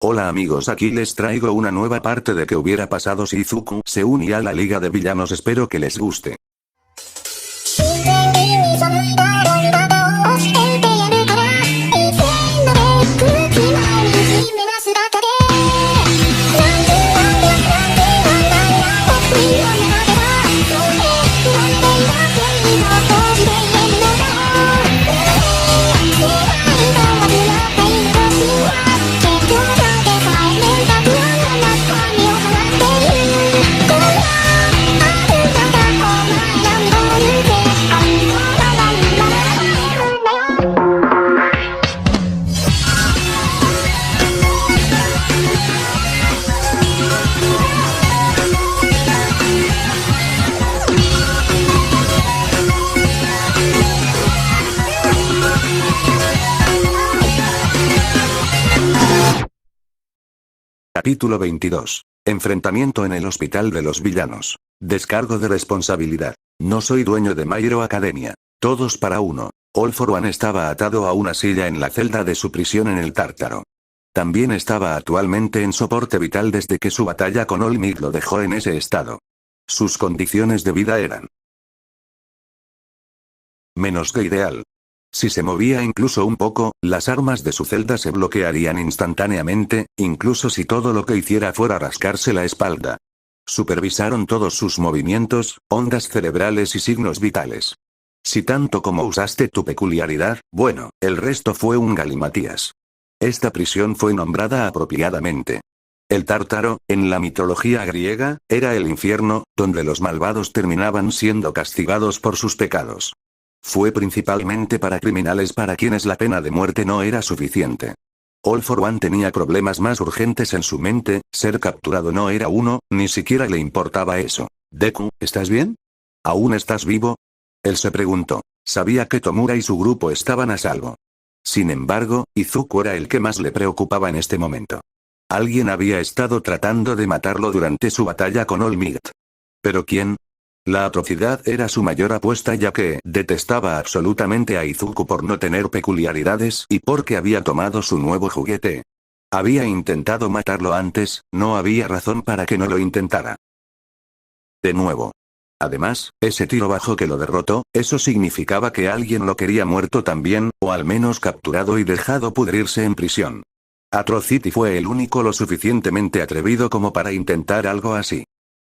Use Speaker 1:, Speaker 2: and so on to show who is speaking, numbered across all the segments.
Speaker 1: Hola amigos, aquí les traigo una nueva parte de qué hubiera pasado si Izuku se unía a la Liga de Villanos, espero que les guste. Capítulo 22. Enfrentamiento en el Hospital de los Villanos. Descargo de responsabilidad. No soy dueño de My Hero Academia. Todos para uno. All for One estaba atado a una silla en la celda de su prisión en el Tártaro. También estaba actualmente en soporte vital desde que su batalla con All Might lo dejó en ese estado. Sus condiciones de vida eran menos que ideal. Si se movía incluso un poco, las armas de su celda se bloquearían instantáneamente, incluso si todo lo que hiciera fuera rascarse la espalda. Supervisaron todos sus movimientos, ondas cerebrales y signos vitales. Si tanto como usaste tu peculiaridad, bueno, el resto fue un galimatías. Esta prisión fue nombrada apropiadamente. El Tártaro, en la mitología griega, era el infierno, donde los malvados terminaban siendo castigados por sus pecados. Fue principalmente para criminales para quienes la pena de muerte no era suficiente. All for One tenía problemas más urgentes en su mente, ser capturado no era uno, ni siquiera le importaba eso. Deku, ¿estás bien? ¿Aún estás vivo? Él se preguntó. Sabía que Tomura y su grupo estaban a salvo. Sin embargo, Izuku era el que más le preocupaba en este momento. Alguien había estado tratando de matarlo durante su batalla con All Might. ¿Pero quién? La atrocidad era su mayor apuesta, ya que detestaba absolutamente a Izuku por no tener peculiaridades y porque había tomado su nuevo juguete. Había intentado matarlo antes, no había razón para que no lo intentara. De nuevo. Además, ese tiro bajo que lo derrotó, eso significaba que alguien lo quería muerto también, o al menos capturado y dejado pudrirse en prisión. Atrocity fue el único lo suficientemente atrevido como para intentar algo así.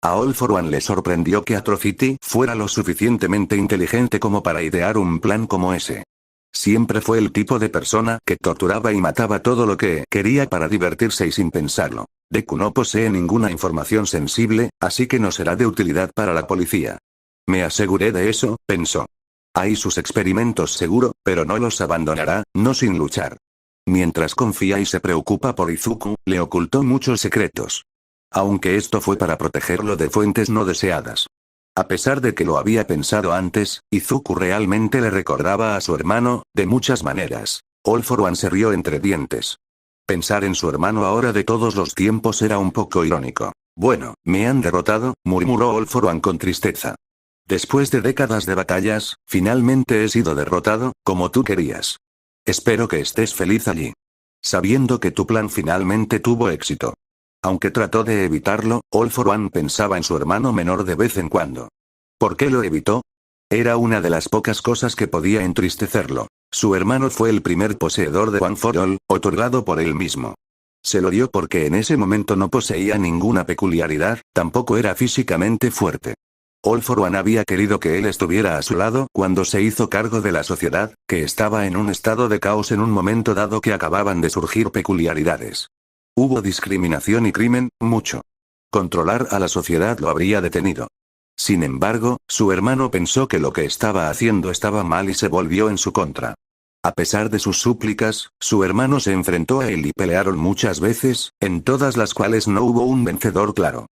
Speaker 1: A All for One le sorprendió que Atrocity fuera lo suficientemente inteligente como para idear un plan como ese. Siempre fue el tipo de persona que torturaba y mataba todo lo que quería para divertirse y sin pensarlo. Deku no posee ninguna información sensible, así que no será de utilidad para la policía. Me aseguré de eso, pensó. Hay sus experimentos seguro, pero no los abandonará, no sin luchar. Mientras confía y se preocupa por Izuku, le ocultó muchos secretos. Aunque esto fue para protegerlo de fuentes no deseadas. A pesar de que lo había pensado antes, Izuku realmente le recordaba a su hermano, de muchas maneras. All for One se rió entre dientes. Pensar en su hermano ahora de todos los tiempos era un poco irónico. Bueno, me han derrotado, murmuró All for One con tristeza. Después de décadas de batallas, finalmente he sido derrotado, como tú querías. Espero que estés feliz allí. Sabiendo que tu plan finalmente tuvo éxito. Aunque trató de evitarlo, All for One pensaba en su hermano menor de vez en cuando. ¿Por qué lo evitó? Era una de las pocas cosas que podía entristecerlo. Su hermano fue el primer poseedor de One for All, otorgado por él mismo. Se lo dio porque en ese momento no poseía ninguna peculiaridad, tampoco era físicamente fuerte. All for One había querido que él estuviera a su lado cuando se hizo cargo de la sociedad, que estaba en un estado de caos en un momento dado que acababan de surgir peculiaridades. Hubo discriminación y crimen, mucho. Controlar a la sociedad lo habría detenido. Sin embargo, su hermano pensó que lo que estaba haciendo estaba mal y se volvió en su contra. A pesar de sus súplicas, su hermano se enfrentó a él y pelearon muchas veces, en todas las cuales no hubo un vencedor claro.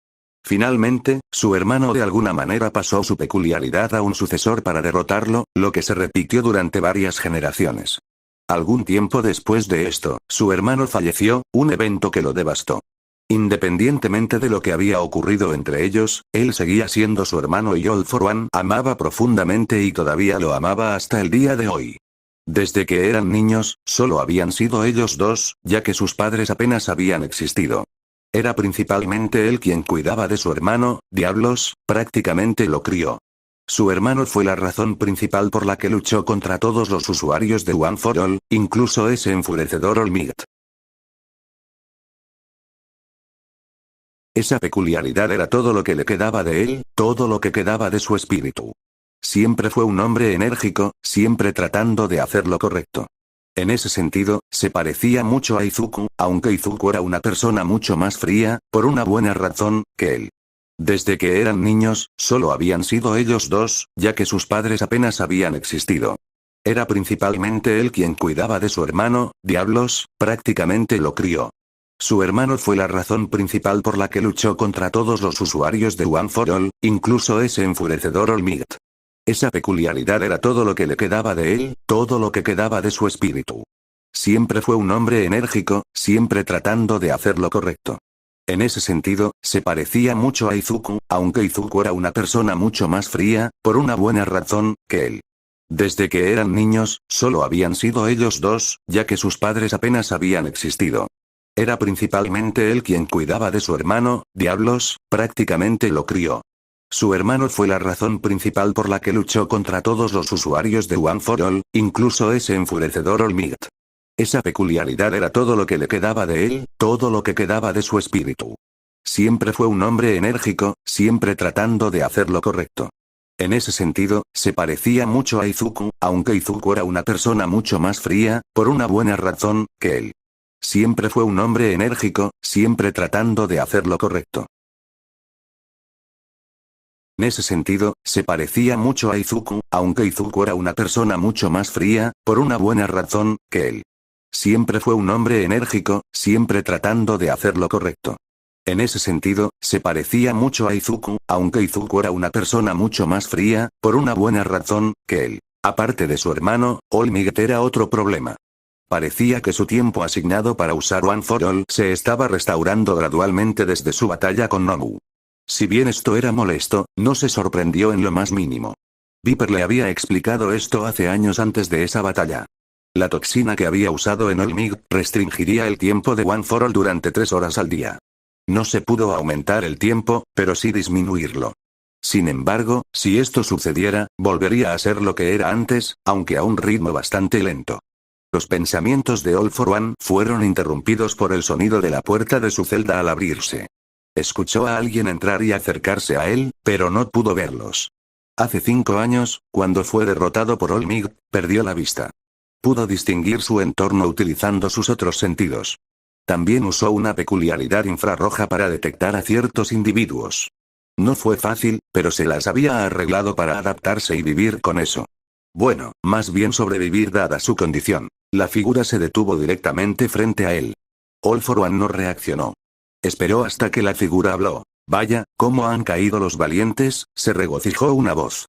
Speaker 1: Finalmente, su hermano de alguna manera pasó su peculiaridad a un sucesor para derrotarlo, lo que se repitió durante varias generaciones. Algún tiempo después de esto, su hermano falleció, un evento que lo devastó. Independientemente de lo que había ocurrido entre ellos, él seguía siendo su hermano y All for One amaba profundamente y todavía lo amaba hasta el día de hoy. Desde que eran niños, solo habían sido ellos dos, ya que sus padres apenas habían existido. Era principalmente él quien cuidaba de su hermano, diablos, prácticamente lo crió. Su hermano fue la razón principal por la que luchó contra todos los usuarios de One for All, incluso ese enfurecedor All Might. Esa peculiaridad era todo lo que le quedaba de él, todo lo que quedaba de su espíritu. Siempre fue un hombre enérgico, siempre tratando de hacer lo correcto. En ese sentido, se parecía mucho a Izuku, aunque Izuku era una persona mucho más fría, por una buena razón, que él. Desde que eran niños, solo habían sido ellos dos, ya que sus padres apenas habían existido. Era principalmente él quien cuidaba de su hermano, diablos, prácticamente lo crió. Su hermano fue la razón principal por la que luchó contra todos los usuarios de One for All, incluso ese enfurecedor All Might. Esa peculiaridad era todo lo que le quedaba de él, todo lo que quedaba de su espíritu. Siempre fue un hombre enérgico, siempre tratando de hacer lo correcto. En ese sentido, se parecía mucho a Izuku, aunque Izuku era una persona mucho más fría, por una buena razón, que él. Desde que eran niños, solo habían sido ellos dos, ya que sus padres apenas habían existido. Era principalmente él quien cuidaba de su hermano, diablos, prácticamente lo crió. Su hermano fue la razón principal por la que luchó contra todos los usuarios de One for All, incluso ese enfurecedor All Might. Esa peculiaridad era todo lo que le quedaba de él, todo lo que quedaba de su espíritu. Siempre fue un hombre enérgico, siempre tratando de hacer lo correcto. En ese sentido, se parecía mucho a Izuku, aunque Izuku era una persona mucho más fría, por una buena razón, que él. Siempre fue un hombre enérgico, siempre tratando de hacer lo correcto. En ese sentido, se parecía mucho a Izuku, aunque Izuku era una persona mucho más fría, por una buena razón, que él. Siempre fue un hombre enérgico, siempre tratando de hacer lo correcto. En ese sentido, se parecía mucho a Izuku, aunque Izuku era una persona mucho más fría, por una buena razón, que él. Aparte de su hermano, All Might era otro problema. Parecía que su tiempo asignado para usar One for All se estaba restaurando gradualmente desde su batalla con Nomu. Si bien esto era molesto, no se sorprendió en lo más mínimo. Viper le había explicado esto hace años antes de esa batalla. La toxina que había usado en All Might restringiría el tiempo de One for All durante 3 horas al día. No se pudo aumentar el tiempo, pero sí disminuirlo. Sin embargo, si esto sucediera, volvería a ser lo que era antes, aunque a un ritmo bastante lento. Los pensamientos de All for One fueron interrumpidos por el sonido de la puerta de su celda al abrirse. Escuchó a alguien entrar y acercarse a él, pero no pudo verlos. Hace 5 años, cuando fue derrotado por All Might, perdió la vista. Pudo distinguir su entorno utilizando sus otros sentidos. También usó una peculiaridad infrarroja para detectar a ciertos individuos. No fue fácil, pero se las había arreglado para adaptarse y vivir con eso. Bueno, más bien sobrevivir dada su condición. La figura se detuvo directamente frente a él. All for One no reaccionó. Esperó hasta que la figura habló. Vaya, cómo han caído los valientes, se regocijó una voz.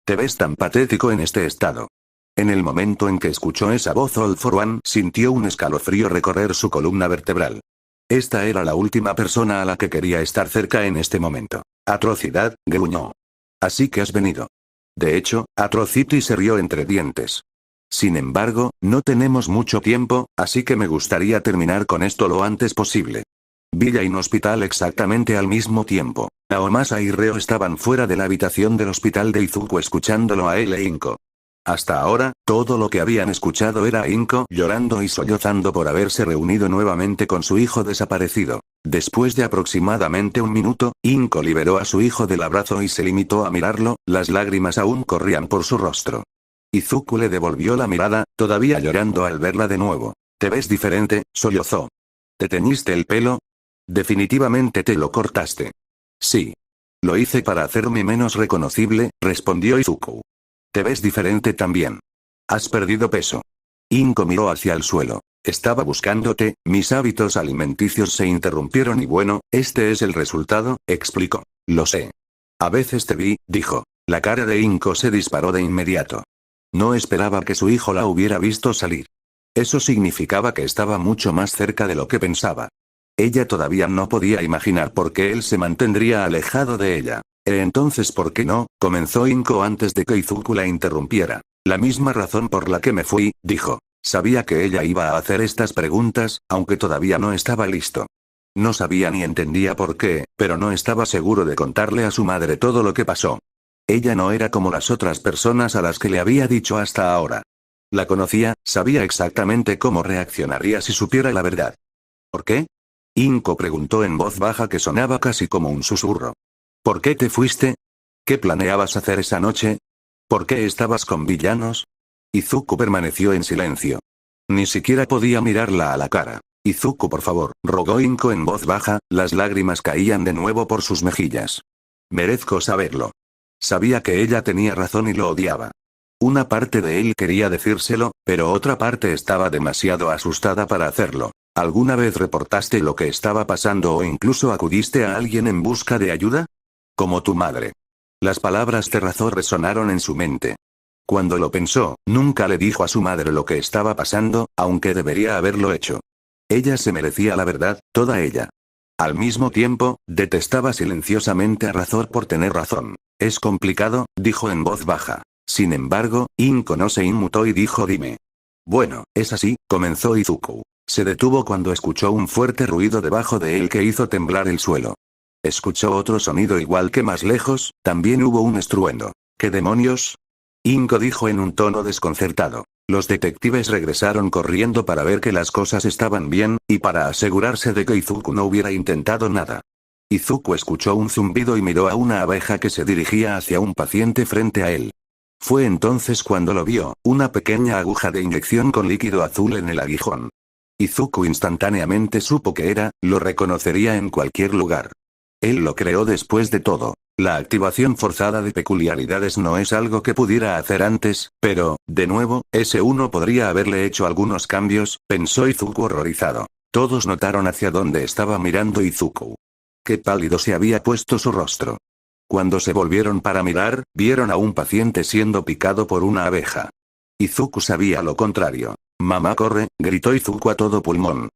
Speaker 1: Te ves tan patético en este estado. En el momento en que escuchó esa voz, All for One sintió un escalofrío recorrer su columna vertebral. Esta era la última persona a la que quería estar cerca en este momento. Atrocidad, gruñó. Así que has venido. De hecho, Atrocity se rió entre dientes. Sin embargo, no tenemos mucho tiempo, así que me gustaría terminar con esto lo antes posible. Villa y hospital exactamente al mismo tiempo. Naomasa y Reo estaban fuera de la habitación del hospital de Izuku escuchándolo a él e Inko. Hasta ahora, todo lo que habían escuchado era a Inko llorando y sollozando por haberse reunido nuevamente con su hijo desaparecido. Después de aproximadamente 1 minuto, Inko liberó a su hijo del abrazo y se limitó a mirarlo, las lágrimas aún corrían por su rostro. Izuku le devolvió la mirada, todavía llorando al verla de nuevo. Te ves diferente, sollozó. ¿Te teñiste el pelo? Definitivamente te lo cortaste. Sí. Lo hice para hacerme menos reconocible, respondió Izuku. Te ves diferente también. Has perdido peso. Inko miró hacia el suelo. Estaba buscándote, mis hábitos alimenticios se interrumpieron y bueno, este es el resultado, explicó. Lo sé. A veces te vi, dijo. La cara de Inko se disparó de inmediato. No esperaba que su hijo la hubiera visto salir. Eso significaba que estaba mucho más cerca de lo que pensaba. Ella todavía no podía imaginar por qué él se mantendría alejado de ella. Entonces, ¿por qué no? Comenzó Inko antes de que Izuku la interrumpiera. La misma razón por la que me fui, dijo. Sabía que ella iba a hacer estas preguntas, aunque todavía no estaba listo. No sabía ni entendía por qué, pero no estaba seguro de contarle a su madre todo lo que pasó. Ella no era como las otras personas a las que le había dicho hasta ahora. La conocía, sabía exactamente cómo reaccionaría si supiera la verdad. ¿Por qué? Inko preguntó en voz baja que sonaba casi como un susurro. ¿Por qué te fuiste? ¿Qué planeabas hacer esa noche? ¿Por qué estabas con villanos? Izuku permaneció en silencio. Ni siquiera podía mirarla a la cara. Izuku, por favor, rogó Inko en voz baja, las lágrimas caían de nuevo por sus mejillas. Merezco saberlo. Sabía que ella tenía razón y lo odiaba. Una parte de él quería decírselo, pero otra parte estaba demasiado asustada para hacerlo. ¿Alguna vez reportaste lo que estaba pasando o incluso acudiste a alguien en busca de ayuda? Como tu madre. Las palabras de Razor resonaron en su mente. Cuando lo pensó, nunca le dijo a su madre lo que estaba pasando, aunque debería haberlo hecho. Ella se merecía la verdad, toda ella. Al mismo tiempo, detestaba silenciosamente a Razor por tener razón. Es complicado, dijo en voz baja. Sin embargo, Inko no se inmutó y dijo dime. Bueno, es así, comenzó Izuku. Se detuvo cuando escuchó un fuerte ruido debajo de él que hizo temblar el suelo. Escuchó otro sonido igual que más lejos, también hubo un estruendo. ¿Qué demonios? Inko dijo en un tono desconcertado. Los detectives regresaron corriendo para ver que las cosas estaban bien, y para asegurarse de que Izuku no hubiera intentado nada. Izuku escuchó un zumbido y miró a una abeja que se dirigía hacia un paciente frente a él. Fue entonces cuando lo vio, una pequeña aguja de inyección con líquido azul en el aguijón. Izuku instantáneamente supo que era, lo reconocería en cualquier lugar. Él lo creó después de todo. La activación forzada de peculiaridades no es algo que pudiera hacer antes, pero, de nuevo, ese uno podría haberle hecho algunos cambios, pensó Izuku horrorizado. Todos notaron hacia dónde estaba mirando Izuku. Qué pálido se había puesto su rostro. Cuando se volvieron para mirar, vieron a un paciente siendo picado por una abeja. Izuku sabía lo contrario. Mamá corre, gritó Izuku a todo pulmón.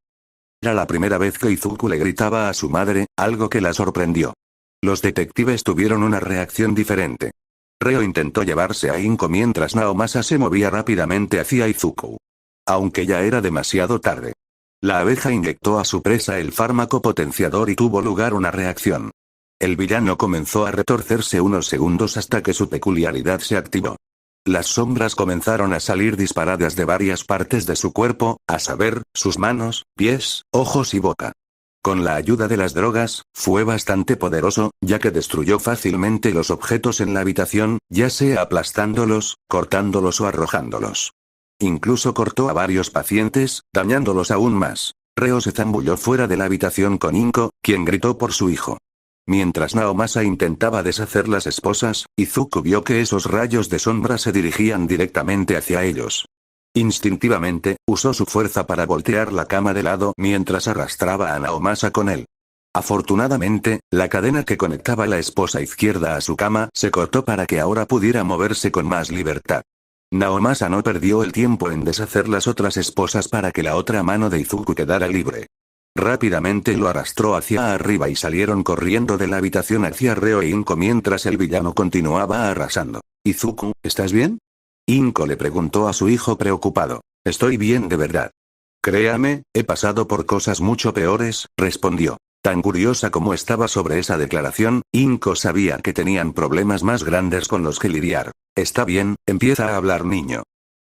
Speaker 1: Era la primera vez que Izuku le gritaba a su madre, algo que la sorprendió. Los detectives tuvieron una reacción diferente. Reo intentó llevarse a Inko mientras Naomasa se movía rápidamente hacia Izuku. Aunque ya era demasiado tarde. La abeja inyectó a su presa el fármaco potenciador y tuvo lugar una reacción. El villano comenzó a retorcerse unos segundos hasta que su peculiaridad se activó. Las sombras comenzaron a salir disparadas de varias partes de su cuerpo, a saber, sus manos, pies, ojos y boca. Con la ayuda de las drogas, fue bastante poderoso, ya que destruyó fácilmente los objetos en la habitación, ya sea aplastándolos, cortándolos o arrojándolos. Incluso cortó a varios pacientes, dañándolos aún más. Reo se zambulló fuera de la habitación con Inko, quien gritó por su hijo. Mientras Naomasa intentaba deshacer las esposas, Izuku vio que esos rayos de sombra se dirigían directamente hacia ellos. Instintivamente, usó su fuerza para voltear la cama de lado mientras arrastraba a Naomasa con él. Afortunadamente, la cadena que conectaba la esposa izquierda a su cama se cortó para que ahora pudiera moverse con más libertad. Naomasa no perdió el tiempo en deshacer las otras esposas para que la otra mano de Izuku quedara libre. Rápidamente lo arrastró hacia arriba y salieron corriendo de la habitación hacia Reo e Inko mientras el villano continuaba arrasando. «Izuku, ¿estás bien?» Inko le preguntó a su hijo preocupado. «Estoy bien de verdad». «Créame, he pasado por cosas mucho peores», respondió. Tan curiosa como estaba sobre esa declaración, Inko sabía que tenían problemas más grandes con los que lidiar. «Está bien, empieza a hablar niño».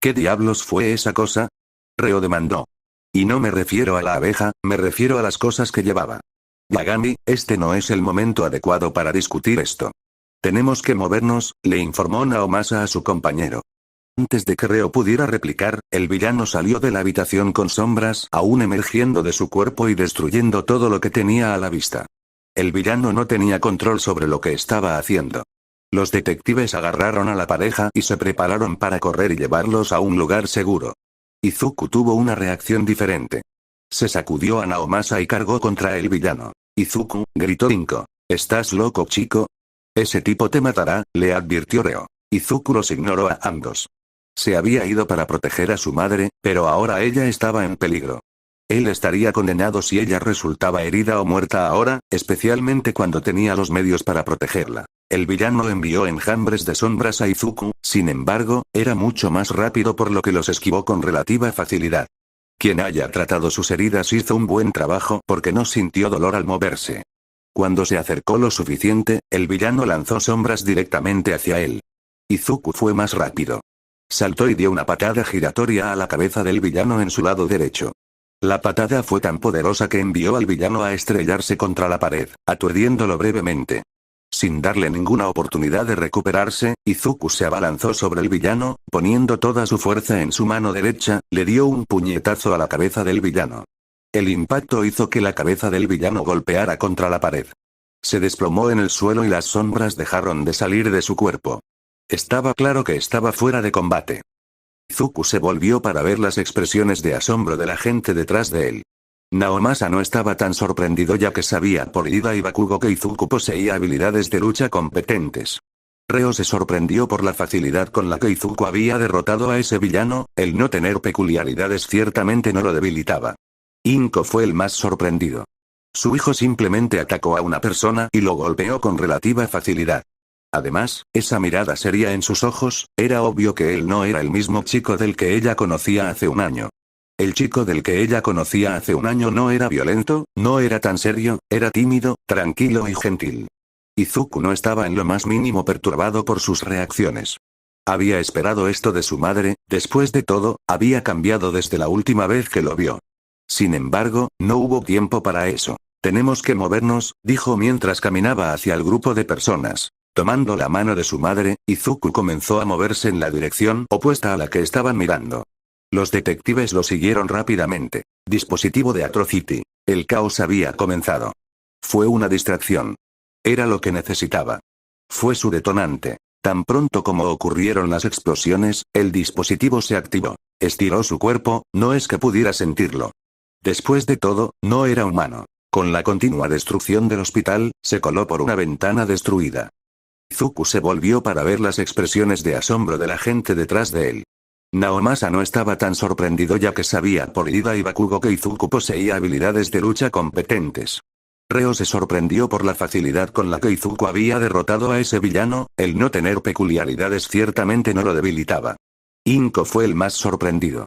Speaker 1: «¿Qué diablos fue esa cosa?» Reo demandó. Y no me refiero a la abeja, me refiero a las cosas que llevaba. Yagami, este no es el momento adecuado para discutir esto. Tenemos que movernos, le informó Naomasa a su compañero. Antes de que Reo pudiera replicar, el villano salió de la habitación con sombras aún emergiendo de su cuerpo y destruyendo todo lo que tenía a la vista. El villano no tenía control sobre lo que estaba haciendo. Los detectives agarraron a la pareja y se prepararon para correr y llevarlos a un lugar seguro. Izuku tuvo una reacción diferente. Se sacudió a Naomasa y cargó contra el villano. «Izuku», gritó Inko. «¿Estás loco, chico? Ese tipo te matará», le advirtió Reo. Izuku los ignoró a ambos. Se había ido para proteger a su madre, pero ahora ella estaba en peligro. Él estaría condenado si ella resultaba herida o muerta ahora, especialmente cuando tenía los medios para protegerla. El villano envió enjambres de sombras a Izuku, sin embargo, era mucho más rápido por lo que los esquivó con relativa facilidad. Quien haya tratado sus heridas hizo un buen trabajo porque no sintió dolor al moverse. Cuando se acercó lo suficiente, el villano lanzó sombras directamente hacia él. Izuku fue más rápido. Saltó y dio una patada giratoria a la cabeza del villano en su lado derecho. La patada fue tan poderosa que envió al villano a estrellarse contra la pared, aturdiéndolo brevemente. Sin darle ninguna oportunidad de recuperarse, Izuku se abalanzó sobre el villano, poniendo toda su fuerza en su mano derecha, le dio un puñetazo a la cabeza del villano. El impacto hizo que la cabeza del villano golpeara contra la pared. Se desplomó en el suelo y las sombras dejaron de salir de su cuerpo. Estaba claro que estaba fuera de combate. Izuku se volvió para ver las expresiones de asombro de la gente detrás de él. Naomasa no estaba tan sorprendido ya que sabía por Ida y Bakugo que Izuku poseía habilidades de lucha competentes. Reo se sorprendió por la facilidad con la que Izuku había derrotado a ese villano, el no tener peculiaridades ciertamente no lo debilitaba. Inko fue el más sorprendido. Su hijo simplemente atacó a una persona y lo golpeó con relativa facilidad. Además, esa mirada seria en sus ojos, era obvio que él no era el mismo chico del que ella conocía hace un año. El chico del que ella conocía hace un año no era violento, no era tan serio, era tímido, tranquilo y gentil. Izuku no estaba en lo más mínimo perturbado por sus reacciones. Había esperado esto de su madre, después de todo, había cambiado desde la última vez que lo vio. Sin embargo, no hubo tiempo para eso. Tenemos que movernos, dijo mientras caminaba hacia el grupo de personas. Tomando la mano de su madre, Izuku comenzó a moverse en la dirección opuesta a la que estaban mirando. Los detectives lo siguieron rápidamente. Dispositivo de Atrocity. El caos había comenzado. Fue una distracción. Era lo que necesitaba. Fue su detonante. Tan pronto como ocurrieron las explosiones, el dispositivo se activó. Estiró su cuerpo, no es que pudiera sentirlo. Después de todo, no era humano. Con la continua destrucción del hospital, se coló por una ventana destruida. Izuku se volvió para ver las expresiones de asombro de la gente detrás de él. Naomasa no estaba tan sorprendido ya que sabía por Ida y Bakugo que Izuku poseía habilidades de lucha competentes. Reo se sorprendió por la facilidad con la que Izuku había derrotado a ese villano, el no tener peculiaridades ciertamente no lo debilitaba. Inko fue el más sorprendido.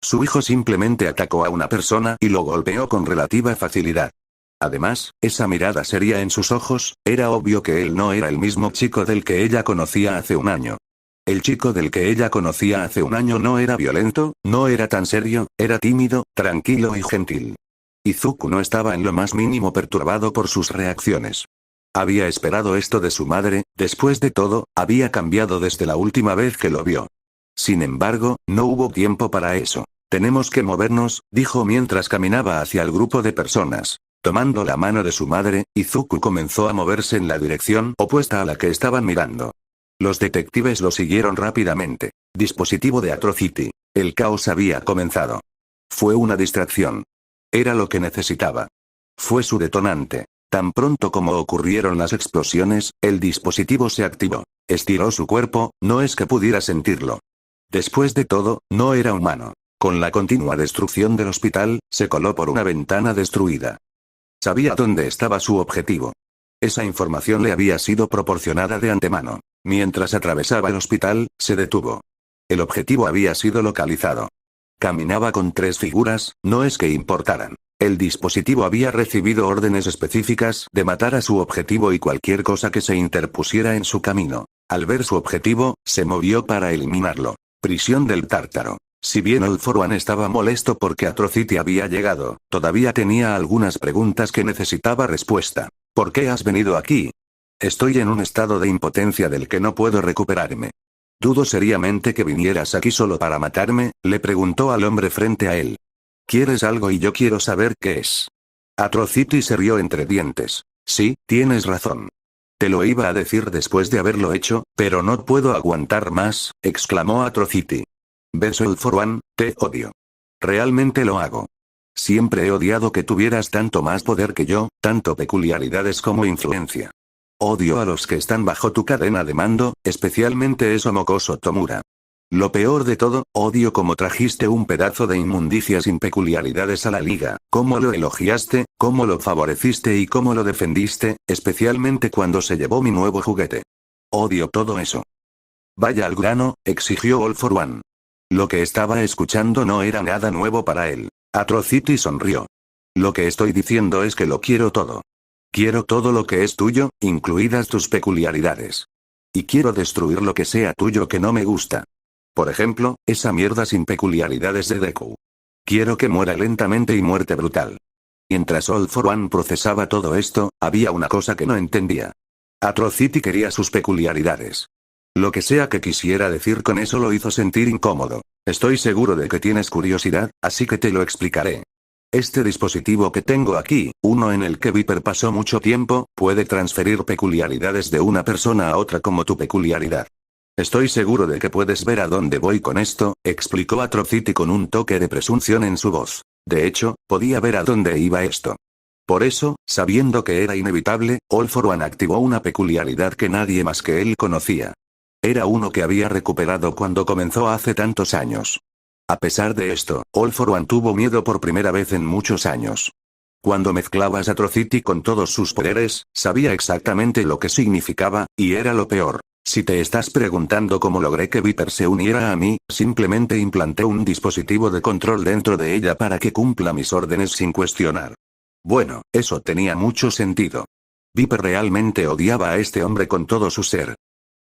Speaker 1: Su hijo simplemente atacó a una persona y lo golpeó con relativa facilidad. Además, esa mirada seria en sus ojos, era obvio que él no era el mismo chico del que ella conocía hace un año. El chico del que ella conocía hace un año no era violento, no era tan serio, era tímido, tranquilo y gentil. Izuku no estaba en lo más mínimo perturbado por sus reacciones. Había esperado esto de su madre, después de todo, había cambiado desde la última vez que lo vio. Sin embargo, no hubo tiempo para eso. Tenemos que movernos, dijo mientras caminaba hacia el grupo de personas. Tomando la mano de su madre, Izuku comenzó a moverse en la dirección opuesta a la que estaban mirando. Los detectives lo siguieron rápidamente. Dispositivo de Atrocity. El caos había comenzado. Fue una distracción. Era lo que necesitaba. Fue su detonante. Tan pronto como ocurrieron las explosiones, el dispositivo se activó. Estiró su cuerpo, no es que pudiera sentirlo. Después de todo, no era humano. Con la continua destrucción del hospital, se coló por una ventana destruida. Sabía dónde estaba su objetivo. Esa información le había sido proporcionada de antemano. Mientras atravesaba el hospital, se detuvo. El objetivo había sido localizado. Caminaba con 3 figuras, no es que importaran. El dispositivo había recibido órdenes específicas de matar a su objetivo y cualquier cosa que se interpusiera en su camino. Al ver su objetivo, se movió para eliminarlo. Prisión del Tártaro. Si bien All For One estaba molesto porque Atrocity había llegado, todavía tenía algunas preguntas que necesitaba respuesta. ¿Por qué has venido aquí? Estoy en un estado de impotencia del que no puedo recuperarme. Dudo seriamente que vinieras aquí solo para matarme, le preguntó al hombre frente a él. ¿Quieres algo y yo quiero saber qué es? Atrocity se rió entre dientes. Sí, tienes razón. Te lo iba a decir después de haberlo hecho, pero no puedo aguantar más, exclamó Atrocity. ¿Ves All For One? Te odio. Realmente lo hago. Siempre he odiado que tuvieras tanto más poder que yo, tanto peculiaridades como influencia. Odio a los que están bajo tu cadena de mando, especialmente ese mocoso Tomura. Lo peor de todo, odio cómo trajiste un pedazo de inmundicia sin peculiaridades a la liga, cómo lo elogiaste, cómo lo favoreciste y cómo lo defendiste, especialmente cuando se llevó mi nuevo juguete. Odio todo eso. Vaya al grano, exigió All for One. Lo que estaba escuchando no era nada nuevo para él. Atrocity sonrió. Lo que estoy diciendo es que lo quiero todo. Quiero todo lo que es tuyo, incluidas tus peculiaridades. Y quiero destruir lo que sea tuyo que no me gusta. Por ejemplo, esa mierda sin peculiaridades de Deku. Quiero que muera lentamente y muerte brutal. Mientras All for One procesaba todo esto, había una cosa que no entendía. Atrocity quería sus peculiaridades. Lo que sea que quisiera decir con eso lo hizo sentir incómodo. Estoy seguro de que tienes curiosidad, así que te lo explicaré. Este dispositivo que tengo aquí, uno en el que Viper pasó mucho tiempo, puede transferir peculiaridades de una persona a otra como tu peculiaridad. Estoy seguro de que puedes ver a dónde voy con esto, explicó Atrocity con un toque de presunción en su voz. De hecho, podía ver a dónde iba esto. Por eso, sabiendo que era inevitable, All for One activó una peculiaridad que nadie más que él conocía. Era uno que había recuperado cuando comenzó hace tantos años. A pesar de esto, All for One tuvo miedo por primera vez en muchos años. Cuando mezclabas Atrocity con todos sus poderes, sabía exactamente lo que significaba, y era lo peor. Si te estás preguntando cómo logré que Viper se uniera a mí, simplemente implanté un dispositivo de control dentro de ella para que cumpla mis órdenes sin cuestionar. Bueno, eso tenía mucho sentido. Viper realmente odiaba a este hombre con todo su ser.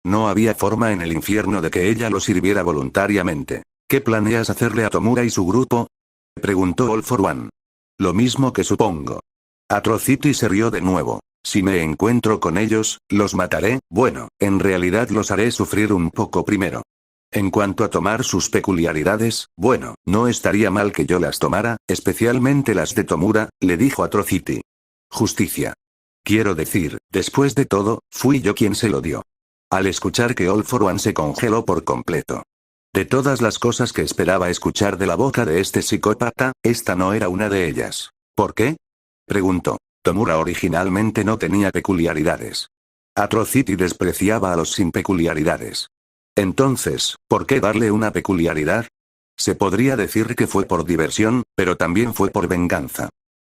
Speaker 1: No había forma en el infierno de que ella lo sirviera voluntariamente. ¿Qué planeas hacerle a Tomura y su grupo? Preguntó All for One. Lo mismo que supongo. Atrocity se rió de nuevo. Si me encuentro con ellos, los mataré, bueno, en realidad los haré sufrir un poco primero. En cuanto a tomar sus peculiaridades, bueno, no estaría mal que yo las tomara, especialmente las de Tomura, le dijo Atrocity. Justicia. Quiero decir, después de todo, fui yo quien se lo dio. Al escuchar que All for One se congeló por completo. De todas las cosas que esperaba escuchar de la boca de este psicópata, esta no era una de ellas. ¿Por qué? Preguntó. Tomura originalmente no tenía peculiaridades. Atrocity despreciaba a los sin peculiaridades. Entonces, ¿por qué darle una peculiaridad? Se podría decir que fue por diversión, pero también fue por venganza.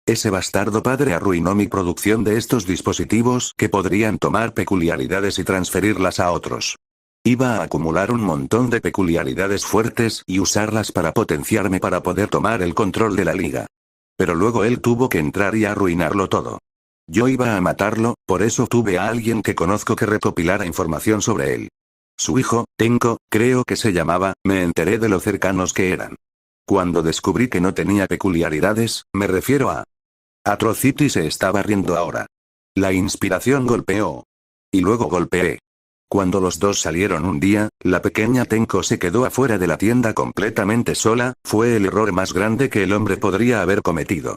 Speaker 1: Ese bastardo padre arruinó mi producción de estos dispositivos que podrían tomar peculiaridades y transferirlas a otros. Iba a acumular un montón de peculiaridades fuertes y usarlas para potenciarme para poder tomar el control de la liga. Pero luego él tuvo que entrar y arruinarlo todo. Yo iba a matarlo, por eso tuve a alguien que conozco que recopilara información sobre él. Su hijo, Tenko, creo que se llamaba, me enteré de lo cercanos que eran. Cuando descubrí que no tenía peculiaridades, me refiero a... Atrocity se estaba riendo ahora. La inspiración golpeó. Y luego golpeé. Cuando los dos salieron un día, la pequeña Tenko se quedó afuera de la tienda completamente sola, fue el error más grande que el hombre podría haber cometido.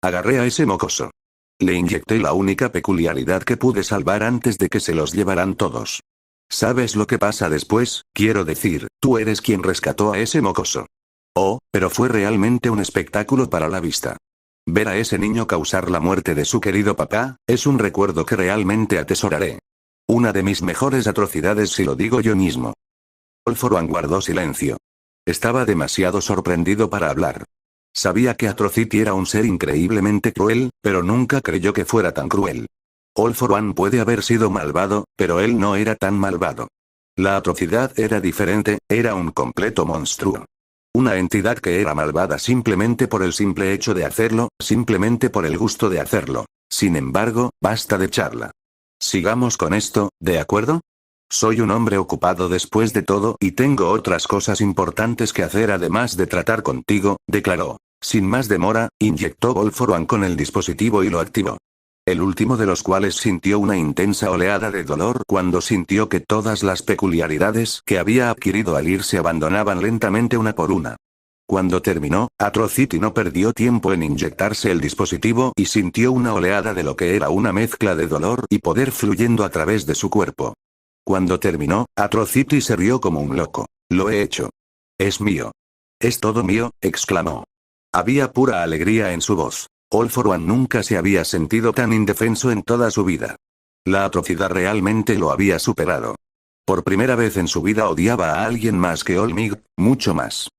Speaker 1: Agarré a ese mocoso. Le inyecté la única peculiaridad que pude salvar antes de que se los llevaran todos. ¿Sabes lo que pasa después? Quiero decir, tú eres quien rescató a ese mocoso. Oh, pero fue realmente un espectáculo para la vista. Ver a ese niño causar la muerte de su querido papá, es un recuerdo que realmente atesoraré. Una de mis mejores atrocidades si lo digo yo mismo. All for One guardó silencio. Estaba demasiado sorprendido para hablar. Sabía que Atrocity era un ser increíblemente cruel, pero nunca creyó que fuera tan cruel. All for One puede haber sido malvado, pero él no era tan malvado. La atrocidad era diferente, era un completo monstruo. Una entidad que era malvada simplemente por el simple hecho de hacerlo, simplemente por el gusto de hacerlo. Sin embargo, basta de charla. Sigamos con esto, ¿de acuerdo? Soy un hombre ocupado después de todo y tengo otras cosas importantes que hacer además de tratar contigo, declaró. Sin más demora, inyectó All for One con el dispositivo y lo activó. El último de los cuales sintió una intensa oleada de dolor cuando sintió que todas las peculiaridades que había adquirido al ir se abandonaban lentamente una por una. Cuando terminó, Atrocity no perdió tiempo en inyectarse el dispositivo y sintió una oleada de lo que era una mezcla de dolor y poder fluyendo a través de su cuerpo. Cuando terminó, Atrocity se rió como un loco. Lo he hecho. Es mío. Es todo mío, exclamó. Había pura alegría en su voz. All for One nunca se había sentido tan indefenso en toda su vida. La atrocidad realmente lo había superado. Por primera vez en su vida odiaba a alguien más que Olmig, mucho más.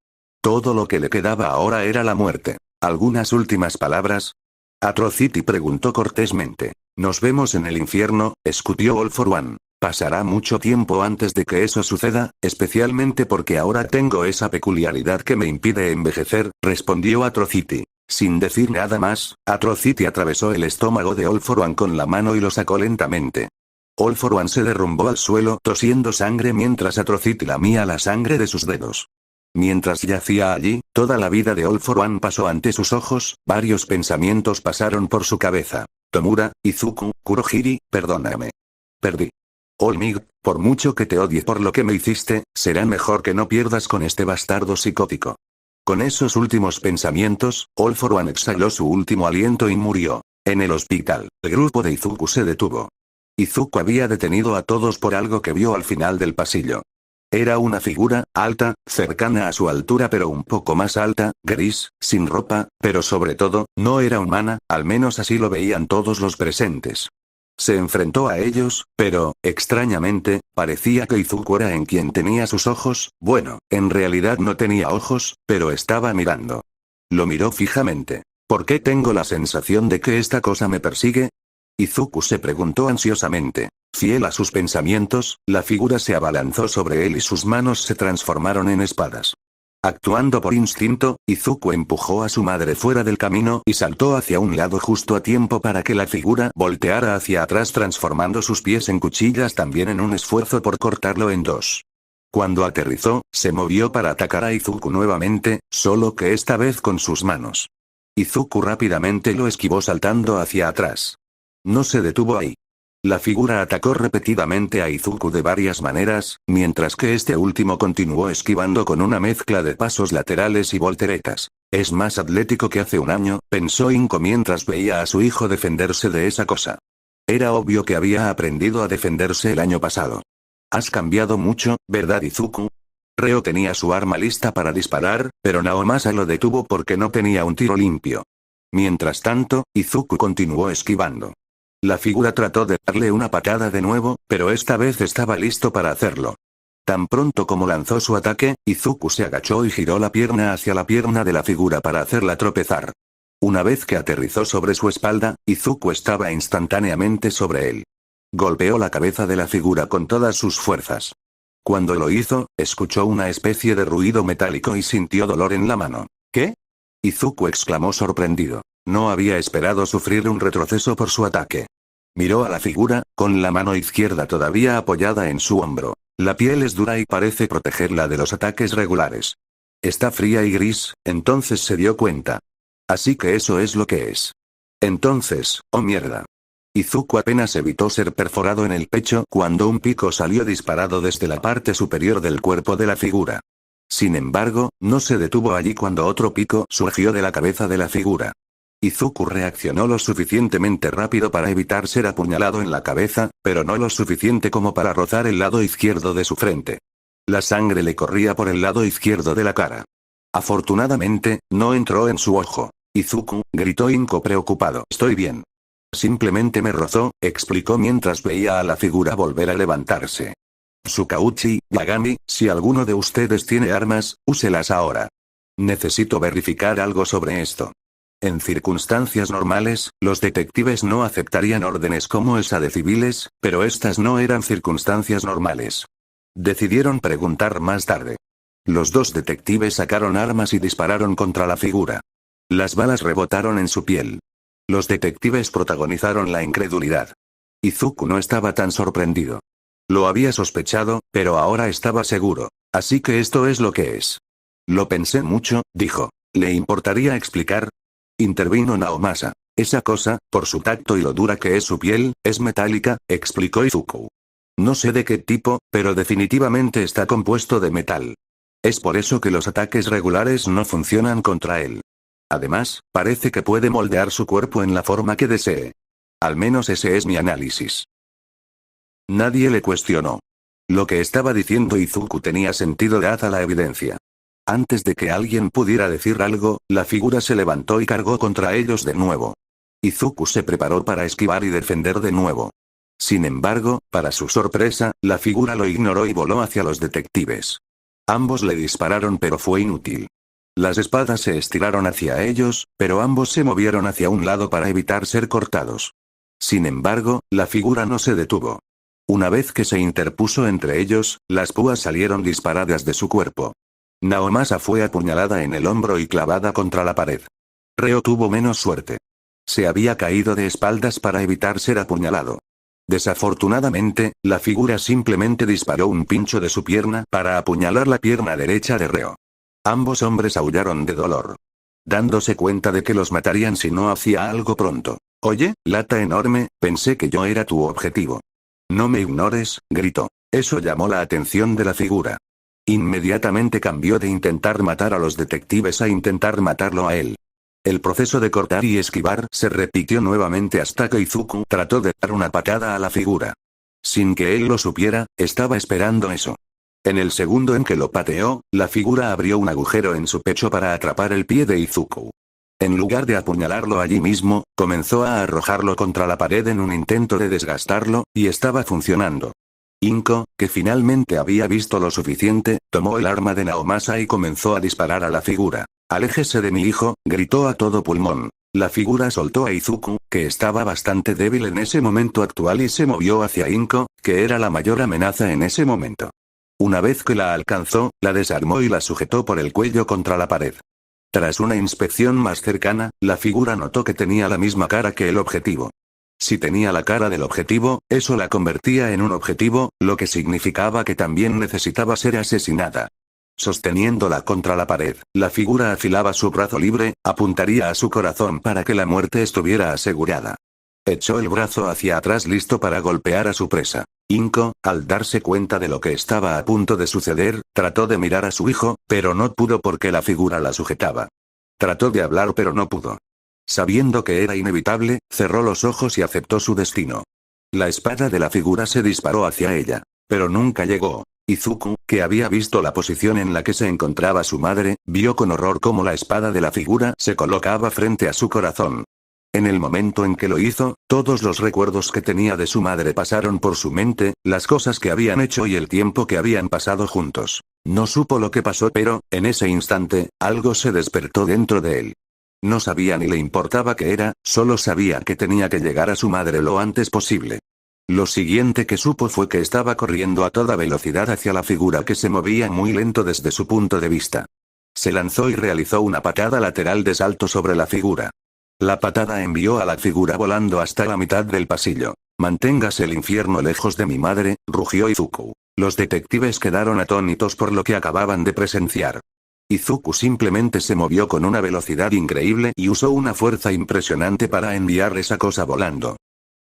Speaker 1: Todo lo que le quedaba ahora era la muerte. ¿Algunas últimas palabras? Atrocity preguntó cortésmente. Nos vemos en el infierno, escutió All for One. Pasará mucho tiempo antes de que eso suceda, especialmente porque ahora tengo esa peculiaridad que me impide envejecer, respondió Atrocity. Sin decir nada más, Atrocity atravesó el estómago de All for One con la mano y lo sacó lentamente. All for One se derrumbó al suelo tosiendo sangre mientras Atrocity lamía la sangre de sus dedos. Mientras yacía allí, toda la vida de All for One pasó ante sus ojos, varios pensamientos pasaron por su cabeza. Tomura, Izuku, Kurohiri, perdóname. Perdí. Olmig, por mucho que te odie por lo que me hiciste, será mejor que no pierdas con este bastardo psicótico. Con esos últimos pensamientos, All for One exhaló su último aliento y murió. En el hospital, el grupo de Izuku se detuvo. Izuku había detenido a todos por algo que vio al final del pasillo. Era una figura, alta, cercana a su altura pero un poco más alta, gris, sin ropa, pero sobre todo, no era humana, al menos así lo veían todos los presentes. Se enfrentó a ellos, pero, extrañamente, parecía que Izuku era en quien tenía sus ojos, bueno, en realidad no tenía ojos, pero estaba mirando. Lo miró fijamente. ¿Por qué tengo la sensación de que esta cosa me persigue? Izuku se preguntó ansiosamente. Fiel a sus pensamientos, la figura se abalanzó sobre él y sus manos se transformaron en espadas. Actuando por instinto, Izuku empujó a su madre fuera del camino y saltó hacia un lado justo a tiempo para que la figura volteara hacia atrás transformando sus pies en cuchillas también en un esfuerzo por cortarlo en dos. Cuando aterrizó, se movió para atacar a Izuku nuevamente, solo que esta vez con sus manos. Izuku rápidamente lo esquivó saltando hacia atrás. No se detuvo ahí. La figura atacó repetidamente a Izuku de varias maneras, mientras que este último continuó esquivando con una mezcla de pasos laterales y volteretas. Es más atlético que hace un año, pensó Inko mientras veía a su hijo defenderse de esa cosa. Era obvio que había aprendido a defenderse el año pasado. Has cambiado mucho, ¿verdad Izuku? Reo tenía su arma lista para disparar, pero Naomasa lo detuvo porque no tenía un tiro limpio. Mientras tanto, Izuku continuó esquivando. La figura trató de darle una patada de nuevo, pero esta vez estaba listo para hacerlo. Tan pronto como lanzó su ataque, Izuku se agachó y giró la pierna hacia la pierna de la figura para hacerla tropezar. Una vez que aterrizó sobre su espalda, Izuku estaba instantáneamente sobre él. Golpeó la cabeza de la figura con todas sus fuerzas. Cuando lo hizo, escuchó una especie de ruido metálico y sintió dolor en la mano. ¿Qué? Izuku exclamó sorprendido. No había esperado sufrir un retroceso por su ataque. Miró a la figura, con la mano izquierda todavía apoyada en su hombro. La piel es dura y parece protegerla de los ataques regulares. Está fría y gris, entonces se dio cuenta. Así que eso es lo que es. Entonces, oh mierda. Izuku apenas evitó ser perforado en el pecho cuando un pico salió disparado desde la parte superior del cuerpo de la figura. Sin embargo, no se detuvo allí cuando otro pico surgió de la cabeza de la figura. Izuku reaccionó lo suficientemente rápido para evitar ser apuñalado en la cabeza, pero no lo suficiente como para rozar el lado izquierdo de su frente. La sangre le corría por el lado izquierdo de la cara. Afortunadamente, no entró en su ojo. Izuku, gritó Inko preocupado. Estoy bien. Simplemente me rozó, explicó mientras veía a la figura volver a levantarse. Tsukauchi, Yagami, si alguno de ustedes tiene armas, úselas ahora. Necesito verificar algo sobre esto. En circunstancias normales, los detectives no aceptarían órdenes como esa de civiles, pero estas no eran circunstancias normales. Decidieron preguntar más tarde. Los dos detectives sacaron armas y dispararon contra la figura. Las balas rebotaron en su piel. Los detectives protagonizaron la incredulidad. Izuku no estaba tan sorprendido. Lo había sospechado, pero ahora estaba seguro. Así que esto es lo que es. Lo pensé mucho, dijo. ¿Le importaría explicar? Intervino Naomasa. Esa cosa, por su tacto y lo dura que es su piel, es metálica, explicó Izuku. No sé de qué tipo, pero definitivamente está compuesto de metal. Es por eso que los ataques regulares no funcionan contra él. Además, parece que puede moldear su cuerpo en la forma que desee. Al menos ese es mi análisis. Nadie le cuestionó. Lo que estaba diciendo Izuku tenía sentido dada la evidencia. Antes de que alguien pudiera decir algo, la figura se levantó y cargó contra ellos de nuevo. Izuku se preparó para esquivar y defender de nuevo. Sin embargo, para su sorpresa, la figura lo ignoró y voló hacia los detectives. Ambos le dispararon pero fue inútil. Las espadas se estiraron hacia ellos, pero ambos se movieron hacia un lado para evitar ser cortados. Sin embargo, la figura no se detuvo. Una vez que se interpuso entre ellos, las púas salieron disparadas de su cuerpo. Naomasa fue apuñalada en el hombro y clavada contra la pared. Reo tuvo menos suerte. Se había caído de espaldas para evitar ser apuñalado. Desafortunadamente, la figura simplemente disparó un pincho de su pierna para apuñalar la pierna derecha de Reo. Ambos hombres aullaron de dolor, dándose cuenta de que los matarían si no hacía algo pronto. Oye, lata enorme, pensé que yo era tu objetivo. No me ignores, gritó. Eso llamó la atención de la figura. Inmediatamente cambió de intentar matar a los detectives a intentar matarlo a él. El proceso de cortar y esquivar se repitió nuevamente hasta que Izuku trató de dar una patada a la figura. Sin que él lo supiera, estaba esperando eso. En el segundo en que lo pateó, la figura abrió un agujero en su pecho para atrapar el pie de Izuku. En lugar de apuñalarlo allí mismo, comenzó a arrojarlo contra la pared en un intento de desgastarlo, y estaba funcionando. Inko, que finalmente había visto lo suficiente, tomó el arma de Naomasa y comenzó a disparar a la figura. «Aléjese de mi hijo», gritó a todo pulmón. La figura soltó a Izuku, que estaba bastante débil en ese momento actual y se movió hacia Inko, que era la mayor amenaza en ese momento. Una vez que la alcanzó, la desarmó y la sujetó por el cuello contra la pared. Tras una inspección más cercana, la figura notó que tenía la misma cara que el objetivo. Si tenía la cara del objetivo, eso la convertía en un objetivo, lo que significaba que también necesitaba ser asesinada. Sosteniéndola contra la pared, la figura afilaba su brazo libre, apuntaría a su corazón para que la muerte estuviera asegurada. Echó el brazo hacia atrás listo para golpear a su presa. Inko, al darse cuenta de lo que estaba a punto de suceder, trató de mirar a su hijo, pero no pudo porque la figura la sujetaba. Trató de hablar pero no pudo. Sabiendo que era inevitable, cerró los ojos y aceptó su destino. La espada de la figura se disparó hacia ella, pero nunca llegó. Izuku, que había visto la posición en la que se encontraba su madre, vio con horror cómo la espada de la figura se colocaba frente a su corazón. En el momento en que lo hizo, todos los recuerdos que tenía de su madre pasaron por su mente, las cosas que habían hecho y el tiempo que habían pasado juntos. No supo lo que pasó pero, en ese instante, algo se despertó dentro de él. No sabía ni le importaba qué era, solo sabía que tenía que llegar a su madre lo antes posible. Lo siguiente que supo fue que estaba corriendo a toda velocidad hacia la figura que se movía muy lento desde su punto de vista. Se lanzó y realizó una patada lateral de salto sobre la figura. La patada envió a la figura volando hasta la mitad del pasillo. «Manténgase el infierno lejos de mi madre», rugió Izuku. Los detectives quedaron atónitos por lo que acababan de presenciar. Izuku simplemente se movió con una velocidad increíble y usó una fuerza impresionante para enviar esa cosa volando.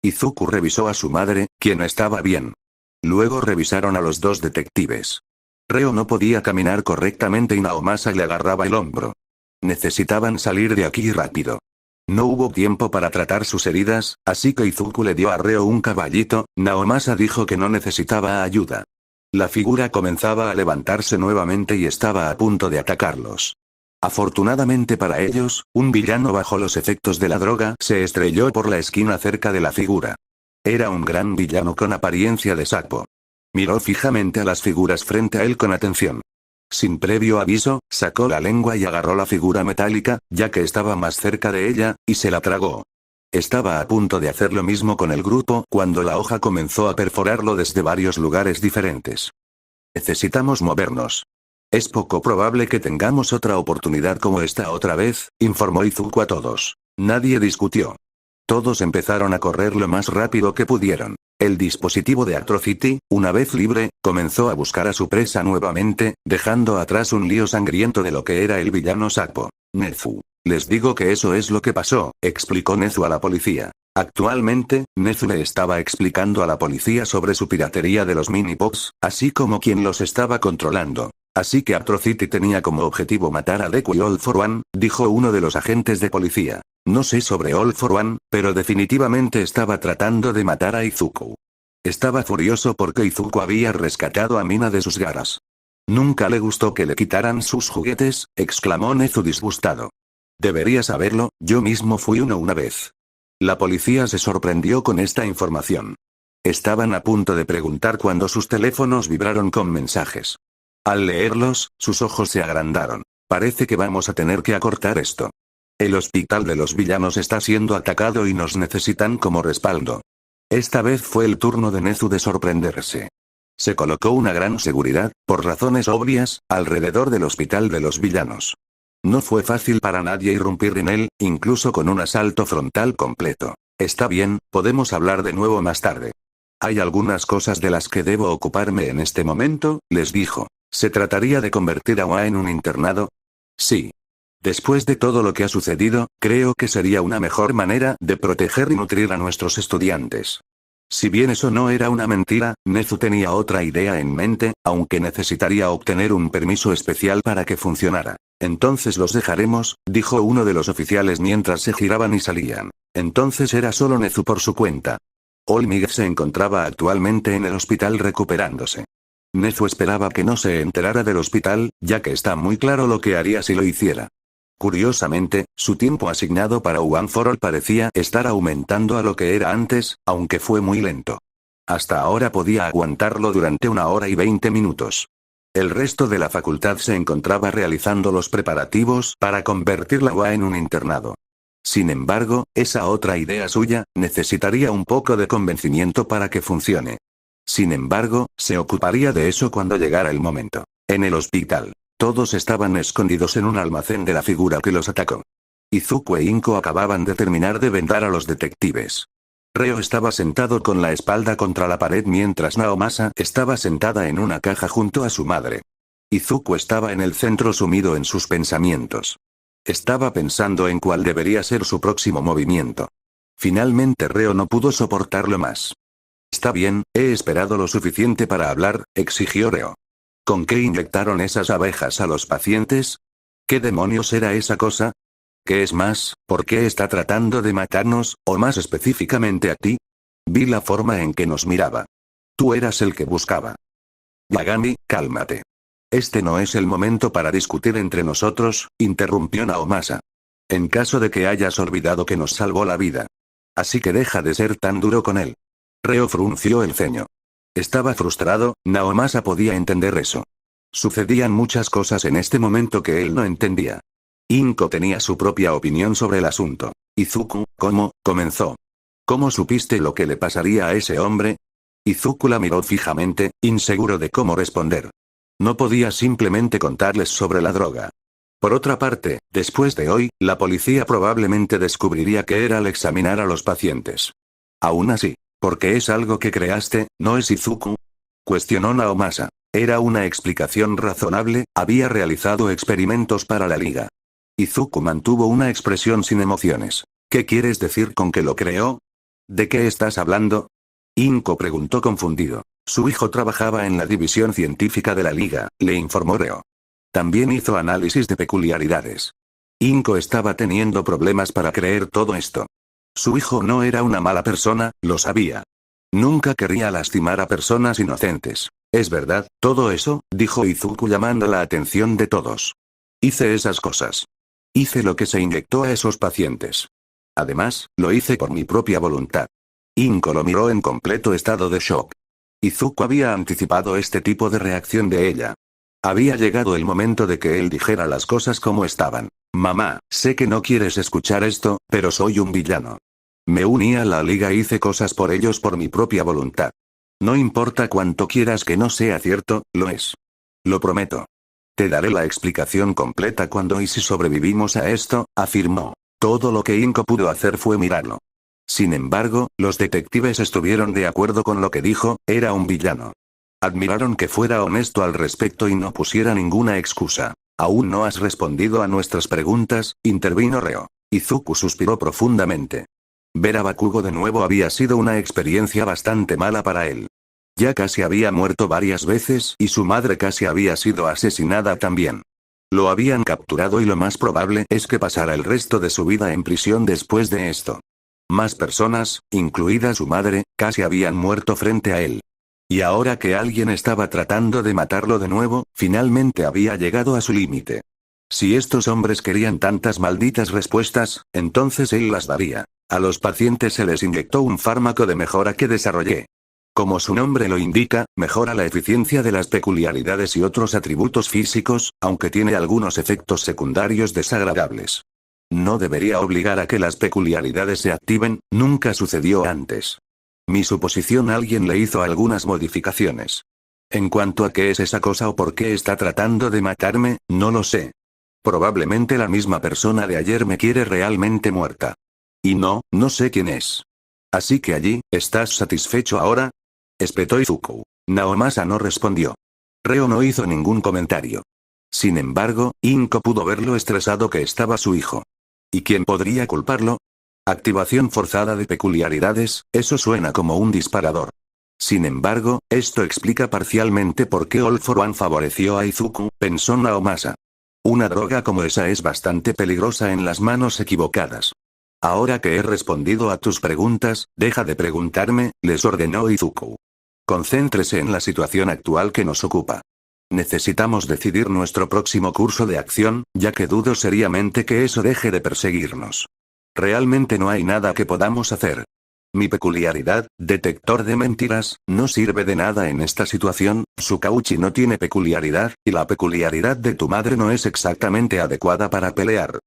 Speaker 1: Izuku revisó a su madre, quien estaba bien. Luego revisaron a los dos detectives. Reo no podía caminar correctamente y Naomasa le agarraba el hombro. Necesitaban salir de aquí rápido. No hubo tiempo para tratar sus heridas, así que Izuku le dio a Reo un caballito. Naomasa dijo que no necesitaba ayuda. La figura comenzaba a levantarse nuevamente y estaba a punto de atacarlos. Afortunadamente para ellos, un villano bajo los efectos de la droga se estrelló por la esquina cerca de la figura. Era un gran villano con apariencia de sapo. Miró fijamente a las figuras frente a él con atención. Sin previo aviso, sacó la lengua y agarró la figura metálica, ya que estaba más cerca de ella, y se la tragó. Estaba a punto de hacer lo mismo con el grupo cuando la hoja comenzó a perforarlo desde varios lugares diferentes. Necesitamos movernos. Es poco probable que tengamos otra oportunidad como esta otra vez, informó Izuku a todos. Nadie discutió. Todos empezaron a correr lo más rápido que pudieron. El dispositivo de Atrocity, una vez libre, comenzó a buscar a su presa nuevamente, dejando atrás un lío sangriento de lo que era el villano sapo. Nezu. Les digo que eso es lo que pasó, explicó Nezu a la policía. Actualmente, Nezu le estaba explicando a la policía sobre su piratería de los minipops, así como quien los estaba controlando. Así que Atrocity tenía como objetivo matar a Deku y All for One, dijo uno de los agentes de policía. No sé sobre All for One, pero definitivamente estaba tratando de matar a Izuku. Estaba furioso porque Izuku había rescatado a Mina de sus garras. Nunca le gustó que le quitaran sus juguetes, exclamó Nezu disgustado. Deberías saberlo, yo mismo fui uno una vez. La policía se sorprendió con esta información. Estaban a punto de preguntar cuando sus teléfonos vibraron con mensajes. Al leerlos, sus ojos se agrandaron. Parece que vamos a tener que acortar esto. El hospital de los villanos está siendo atacado y nos necesitan como respaldo. Esta vez fue el turno de Nezu de sorprenderse. Se colocó una gran seguridad, por razones obvias, alrededor del hospital de los villanos. No fue fácil para nadie irrumpir en él, incluso con un asalto frontal completo. Está bien, podemos hablar de nuevo más tarde. Hay algunas cosas de las que debo ocuparme en este momento, les dijo. ¿Se trataría de convertir a UA en un internado? Sí. Después de todo lo que ha sucedido, creo que sería una mejor manera de proteger y nutrir a nuestros estudiantes. Si bien eso no era una mentira, Nezu tenía otra idea en mente, aunque necesitaría obtener un permiso especial para que funcionara. Entonces los dejaremos, dijo uno de los oficiales mientras se giraban y salían. Entonces era solo Nezu por su cuenta. Olmig se encontraba actualmente en el hospital recuperándose. Nezu esperaba que no se enterara del hospital, ya que está muy claro lo que haría si lo hiciera. Curiosamente, su tiempo asignado para One for All parecía estar aumentando a lo que era antes, aunque fue muy lento. Hasta ahora podía aguantarlo durante 1 hora y 20 minutos. El resto de la facultad se encontraba realizando los preparativos para convertir la UA en un internado. Sin embargo, esa otra idea suya, necesitaría un poco de convencimiento para que funcione. Sin embargo, se ocuparía de eso cuando llegara el momento. En el hospital. Todos estaban escondidos en un almacén de la figura que los atacó. Izuku e Inko acababan de terminar de vendar a los detectives. Reo estaba sentado con la espalda contra la pared mientras Naomasa estaba sentada en una caja junto a su madre. Izuku estaba en el centro sumido en sus pensamientos. Estaba pensando en cuál debería ser su próximo movimiento. Finalmente Reo no pudo soportarlo más. Está bien, he esperado lo suficiente para hablar, exigió Reo. ¿Con qué inyectaron esas abejas a los pacientes? ¿Qué demonios era esa cosa? ¿Qué es más, por qué está tratando de matarnos, o más específicamente a ti? Vi la forma en que nos miraba. Tú eras el que buscaba. Yagami, cálmate. Este no es el momento para discutir entre nosotros, interrumpió Naomasa. En caso de que hayas olvidado que nos salvó la vida. Así que deja de ser tan duro con él. Reo frunció el ceño. Estaba frustrado, Naomasa podía entender eso. Sucedían muchas cosas en este momento que él no entendía. Inko tenía su propia opinión sobre el asunto. Izuku, ¿cómo? Comenzó. ¿Cómo supiste lo que le pasaría a ese hombre? Izuku la miró fijamente, inseguro de cómo responder. No podía simplemente contarles sobre la droga. Por otra parte, después de hoy, la policía probablemente descubriría que era al examinar a los pacientes. Aún así. Porque es algo que creaste, ¿no es Izuku? Cuestionó Naomasa. Era una explicación razonable, había realizado experimentos para la liga. Izuku mantuvo una expresión sin emociones. ¿Qué quieres decir con que lo creó? ¿De qué estás hablando? Inko preguntó confundido. Su hijo trabajaba en la división científica de la liga, le informó Reo. También hizo análisis de peculiaridades. Inko estaba teniendo problemas para creer todo esto. Su hijo no era una mala persona, lo sabía. Nunca quería lastimar a personas inocentes. Es verdad, todo eso, dijo Izuku llamando la atención de todos. Hice esas cosas. Hice lo que se inyectó a esos pacientes. Además, lo hice por mi propia voluntad. Inko lo miró en completo estado de shock. Izuku había anticipado este tipo de reacción de ella. Había llegado el momento de que él dijera las cosas como estaban. Mamá, sé que no quieres escuchar esto, pero soy un villano. Me uní a la liga e hice cosas por ellos por mi propia voluntad. No importa cuánto quieras que no sea cierto, lo es. Lo prometo. Te daré la explicación completa cuando y si sobrevivimos a esto, afirmó. Todo lo que Inko pudo hacer fue mirarlo. Sin embargo, los detectives estuvieron de acuerdo con lo que dijo, era un villano. Admiraron que fuera honesto al respecto y no pusiera ninguna excusa. Aún no has respondido a nuestras preguntas, intervino Reo. Izuku suspiró profundamente. Ver a Bakugo de nuevo había sido una experiencia bastante mala para él. Ya casi había muerto varias veces y su madre casi había sido asesinada también. Lo habían capturado y lo más probable es que pasara el resto de su vida en prisión después de esto. Más personas, incluida su madre, casi habían muerto frente a él. Y ahora que alguien estaba tratando de matarlo de nuevo, finalmente había llegado a su límite. Si estos hombres querían tantas malditas respuestas, entonces él las daría. A los pacientes se les inyectó un fármaco de mejora que desarrollé. Como su nombre lo indica, mejora la eficiencia de las peculiaridades y otros atributos físicos, aunque tiene algunos efectos secundarios desagradables. No debería obligar a que las peculiaridades se activen, nunca sucedió antes. Mi suposición, alguien le hizo algunas modificaciones. En cuanto a qué es esa cosa o por qué está tratando de matarme, no lo sé. Probablemente la misma persona de ayer me quiere realmente muerta. Y no sé quién es. Así que allí, ¿estás satisfecho ahora? Espetó Izuku. Naomasa no respondió. Reo no hizo ningún comentario. Sin embargo, Inko pudo ver lo estresado que estaba su hijo. ¿Y quién podría culparlo? Activación forzada de peculiaridades, eso suena como un disparador. Sin embargo, esto explica parcialmente por qué All for One favoreció a Izuku, pensó Naomasa. Una droga como esa es bastante peligrosa en las manos equivocadas. Ahora que he respondido a tus preguntas, deja de preguntarme, les ordenó Izuku. Concéntrese en la situación actual que nos ocupa. Necesitamos decidir nuestro próximo curso de acción, ya que dudo seriamente que eso deje de perseguirnos. Realmente no hay nada que podamos hacer. Mi peculiaridad, detector de mentiras, no sirve de nada en esta situación. Tsukauchi no tiene peculiaridad, y la peculiaridad de tu madre no es exactamente adecuada para pelear.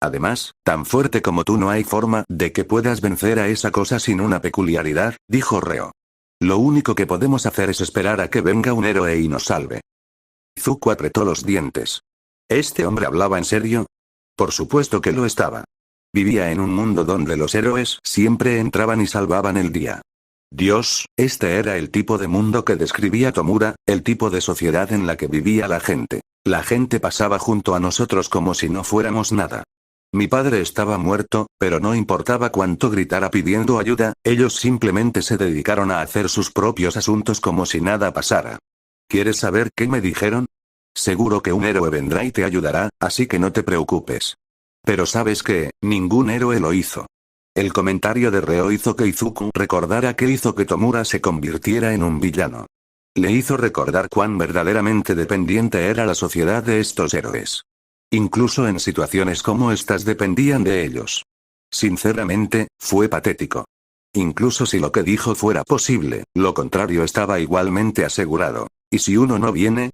Speaker 1: Además, tan fuerte como tú no hay forma de que puedas vencer a esa cosa sin una peculiaridad, dijo Reo. Lo único que podemos hacer es esperar a que venga un héroe y nos salve. Izuku apretó los dientes. ¿Este hombre hablaba en serio? Por supuesto que lo estaba. Vivía en un mundo donde los héroes siempre entraban y salvaban el día. Dios, este era el tipo de mundo que describía Tomura, el tipo de sociedad en la que vivía la gente. La gente pasaba junto a nosotros como si no fuéramos nada. Mi padre estaba muerto, pero no importaba cuánto gritara pidiendo ayuda, ellos simplemente se dedicaron a hacer sus propios asuntos como si nada pasara. ¿Quieres saber qué me dijeron? Seguro que un héroe vendrá y te ayudará, así que no te preocupes. Pero ¿sabes qué? Ningún héroe lo hizo. El comentario de Reo hizo que Izuku recordara que hizo que Tomura se convirtiera en un villano. Le hizo recordar cuán verdaderamente dependiente era la sociedad de estos héroes. Incluso en situaciones como estas dependían de ellos. Sinceramente, fue patético. Incluso si lo que dijo fuera posible, lo contrario estaba igualmente asegurado. ¿Y si uno no viene?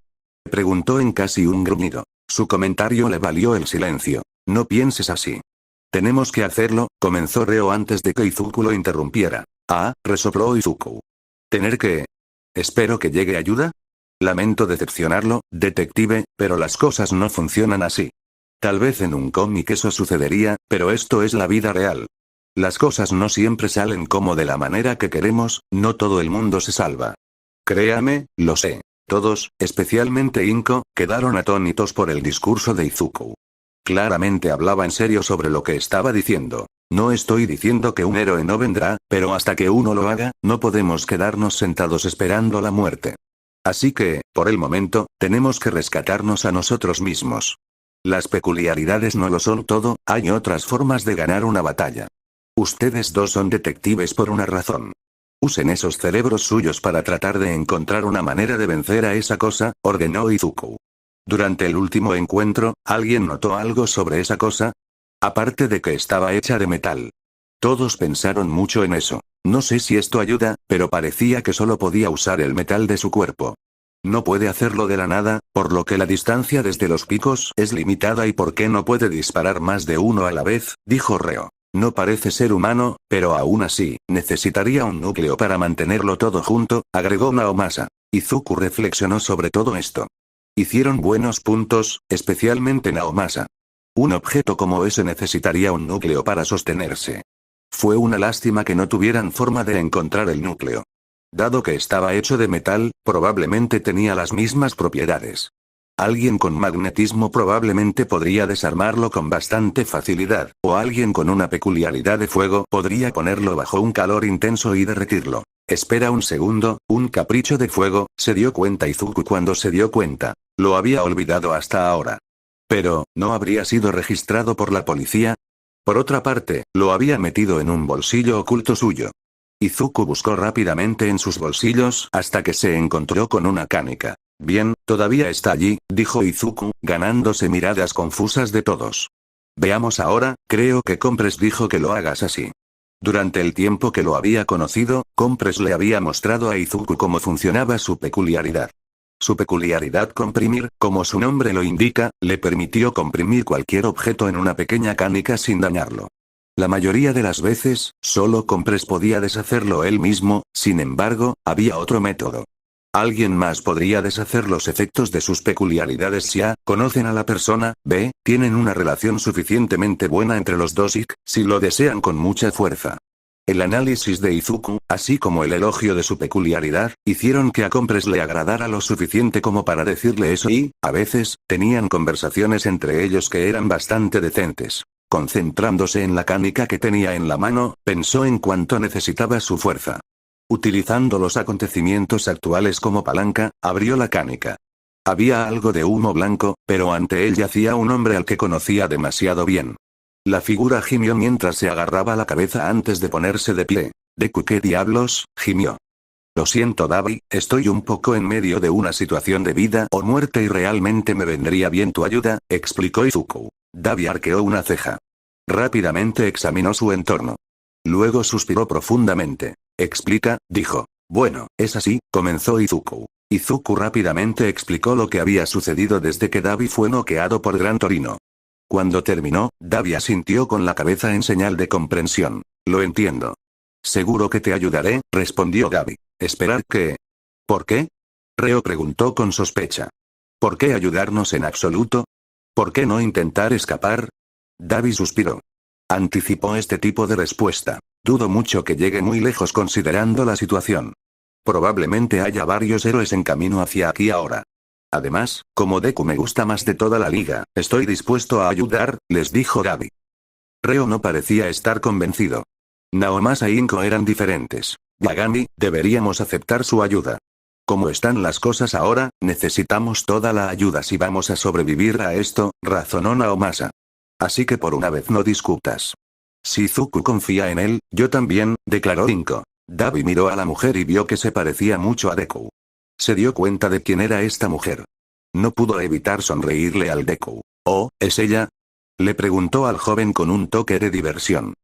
Speaker 1: Preguntó en casi un gruñido. Su comentario le valió el silencio. No pienses así. Tenemos que hacerlo, comenzó Reo antes de que Izuku lo interrumpiera. Resopló Izuku. ¿Tener que? ¿Espero que llegue ayuda? Lamento decepcionarlo, detective, pero las cosas no funcionan así. Tal vez en un cómic eso sucedería, pero esto es la vida real. Las cosas no siempre salen como de la manera que queremos, no todo el mundo se salva. Créame, lo sé. Todos, especialmente Inko, quedaron atónitos por el discurso de Izuku. Claramente hablaba en serio sobre lo que estaba diciendo. No estoy diciendo que un héroe no vendrá, pero hasta que uno lo haga, no podemos quedarnos sentados esperando la muerte. Así que, por el momento, tenemos que rescatarnos a nosotros mismos. Las peculiaridades no lo son todo, hay otras formas de ganar una batalla. Ustedes dos son detectives por una razón. Usen esos cerebros suyos para tratar de encontrar una manera de vencer a esa cosa, ordenó Izuku. Durante el último encuentro, ¿alguien notó algo sobre esa cosa? Aparte de que estaba hecha de metal. Todos pensaron mucho en eso. No sé si esto ayuda, pero parecía que solo podía usar el metal de su cuerpo. No puede hacerlo de la nada, por lo que la distancia desde los picos es limitada y por qué no puede disparar más de uno a la vez, dijo Reo. No parece ser humano, pero aún así, necesitaría un núcleo para mantenerlo todo junto, agregó Naomasa. Izuku reflexionó sobre todo esto. Hicieron buenos puntos, especialmente Naomasa. Un objeto como ese necesitaría un núcleo para sostenerse. Fue una lástima que no tuvieran forma de encontrar el núcleo. Dado que estaba hecho de metal, probablemente tenía las mismas propiedades. Alguien con magnetismo probablemente podría desarmarlo con bastante facilidad, o alguien con una peculiaridad de fuego podría ponerlo bajo un calor intenso y derretirlo. Espera un segundo, un capricho de fuego, se dio cuenta Izuku cuando se dio cuenta. Lo había olvidado hasta ahora. Pero, ¿no habría sido registrado por la policía? Por otra parte, lo había metido en un bolsillo oculto suyo. Izuku buscó rápidamente en sus bolsillos hasta que se encontró con una canica. Bien, todavía está allí, dijo Izuku, ganándose miradas confusas de todos. Veamos ahora, creo que Compres dijo que lo hagas así. Durante el tiempo que lo había conocido, Compress le había mostrado a Izuku cómo funcionaba su peculiaridad. Su peculiaridad comprimir, como su nombre lo indica, le permitió comprimir cualquier objeto en una pequeña canica sin dañarlo. La mayoría de las veces, solo Compress podía deshacerlo él mismo, sin embargo, había otro método. Alguien más podría deshacer los efectos de sus peculiaridades si A, conocen a la persona, B, tienen una relación suficientemente buena entre los dos y si lo desean con mucha fuerza. El análisis de Izuku, así como el elogio de su peculiaridad, hicieron que a Compress le agradara lo suficiente como para decirle eso y, a veces, tenían conversaciones entre ellos que eran bastante decentes. Concentrándose en la canica que tenía en la mano, pensó en cuánto necesitaba su fuerza. Utilizando los acontecimientos actuales como palanca, abrió la canica. Había algo de humo blanco, pero ante él yacía un hombre al que conocía demasiado bien. La figura gimió mientras se agarraba la cabeza antes de ponerse de pie. «Deku, ¿qué diablos?», gimió. «Lo siento, Dabi, estoy un poco en medio de una situación de vida o muerte y realmente me vendría bien tu ayuda», explicó Izuku. Dabi arqueó una ceja. Rápidamente examinó su entorno. Luego suspiró profundamente. «Explica», dijo. «Bueno, es así», comenzó Izuku. Izuku rápidamente explicó lo que había sucedido desde que Dabi fue noqueado por Gran Torino. Cuando terminó, Dabi asintió con la cabeza en señal de comprensión. «Lo entiendo». «Seguro que te ayudaré», respondió Dabi. «¿Esperar qué?» «¿Por qué?», Reo preguntó con sospecha. «¿Por qué ayudarnos en absoluto? ¿Por qué no intentar escapar?». Dabi suspiró. Anticipó este tipo de respuesta. «Dudo mucho que llegue muy lejos considerando la situación. Probablemente haya varios héroes en camino hacia aquí ahora. Además, como Deku me gusta más de toda la liga, estoy dispuesto a ayudar», les dijo Dabi. Reo no parecía estar convencido. Naomasa e Inko eran diferentes. «Yagami, deberíamos aceptar su ayuda. Como están las cosas ahora, necesitamos toda la ayuda si vamos a sobrevivir a esto», razonó Naomasa. «Así que por una vez no discutas. Si Izuku confía en él, yo también», declaró Inko. Dabi miró a la mujer y vio que se parecía mucho a Deku. Se dio cuenta de quién era esta mujer. No pudo evitar sonreírle al Deku. «¿Oh, es ella?», le preguntó al joven con un toque de diversión.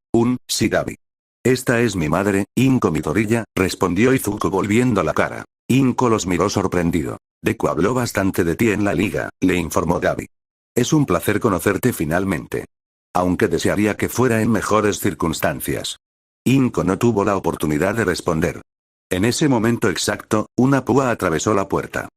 Speaker 1: «Sí, Dabi». «Esta es mi madre, Inko Midoriya», respondió Izuku volviendo la cara. Inko los miró sorprendido. «Deku habló bastante de ti en la liga», le informó Dabi. «Es un placer conocerte finalmente. Aunque desearía que fuera en mejores circunstancias». Inko no tuvo la oportunidad de responder. En ese momento exacto, una púa atravesó la puerta.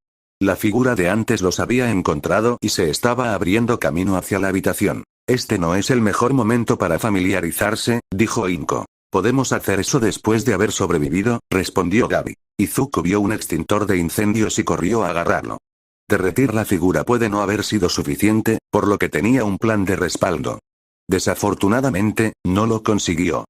Speaker 1: La figura de antes los había encontrado y se estaba abriendo camino hacia la habitación. «Este no es el mejor momento para familiarizarse», dijo Inko. «Podemos hacer eso después de haber sobrevivido», respondió Dabi. Izuku vio un extintor de incendios y corrió a agarrarlo. Derretir la figura puede no haber sido suficiente, por lo que tenía un plan de respaldo. Desafortunadamente, no lo consiguió.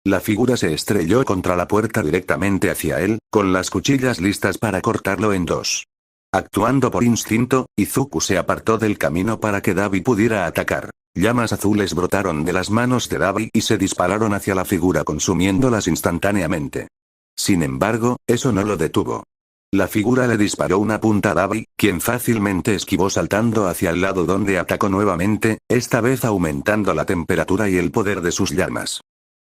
Speaker 1: La figura se estrelló contra la puerta directamente hacia él, con las cuchillas listas para cortarlo en dos. Actuando por instinto, Izuku se apartó del camino para que Dabi pudiera atacar. Llamas azules brotaron de las manos de Dabi y se dispararon hacia la figura consumiéndolas instantáneamente. Sin embargo, eso no lo detuvo. La figura le disparó una punta a Dabi, quien fácilmente esquivó saltando hacia el lado donde atacó nuevamente, esta vez aumentando la temperatura y el poder de sus llamas.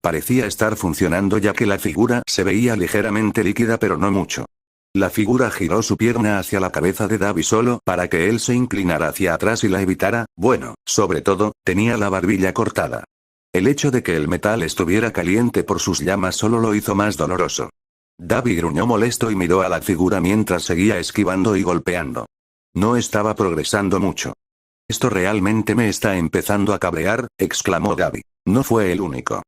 Speaker 1: Parecía estar funcionando ya que la figura se veía ligeramente líquida pero no mucho. La figura giró su pierna hacia la cabeza de Dabi solo para que él se inclinara hacia atrás y la evitara, bueno, sobre todo, tenía la barbilla cortada. El hecho de que el metal estuviera caliente por sus llamas solo lo hizo más doloroso. Dabi gruñó molesto y miró a la figura mientras seguía esquivando y golpeando. No estaba progresando mucho. «Esto realmente me está empezando a cabrear», exclamó Dabi. No fue el único.